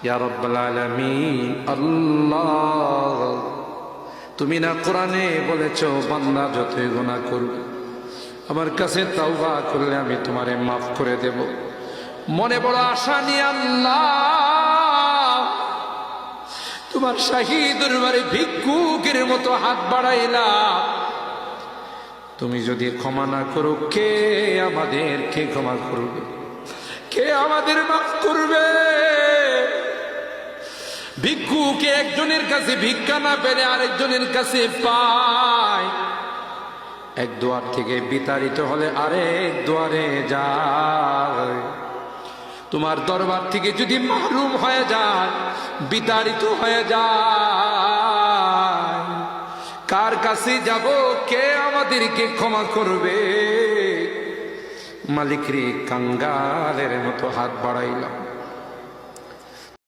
ইয়া রাব্বাল আলামিন। আল্লাহ, তুমি না কোরআনে বলেছো বান্দা যতই গুনাহ করবে আমার কাছে তাওবা করলে আমি তোমারে মাফ করে দেব। মনে বড় আশা নিয়ে আল্লাহ তোমার শাহী দরবারে ভিক্ষুকের মতো হাত বাড়াইলাম। তুমি যদি ক্ষমা না করো, কে আমাদেরকে ক্ষমা করবে? কে আমাদের মাফ করবে? ভিক্ষুকে একজনের কাছে ভিক্ষা না পেলে আরেকজনের কাছে পায়। এক দুয়ার থেকে বিতাড়িত হলে আরেক দুয়ারে যায়। তোমার দরবার থেকে যদি মাহরুম হয়ে যায়, বিতাড়িত হয়ে যায়, কার কাছে যাব? কে আমাদেরকে ক্ষমা করবে? মালিক রে, কাঙ্গালের মতো হাত বাড়াইলাম।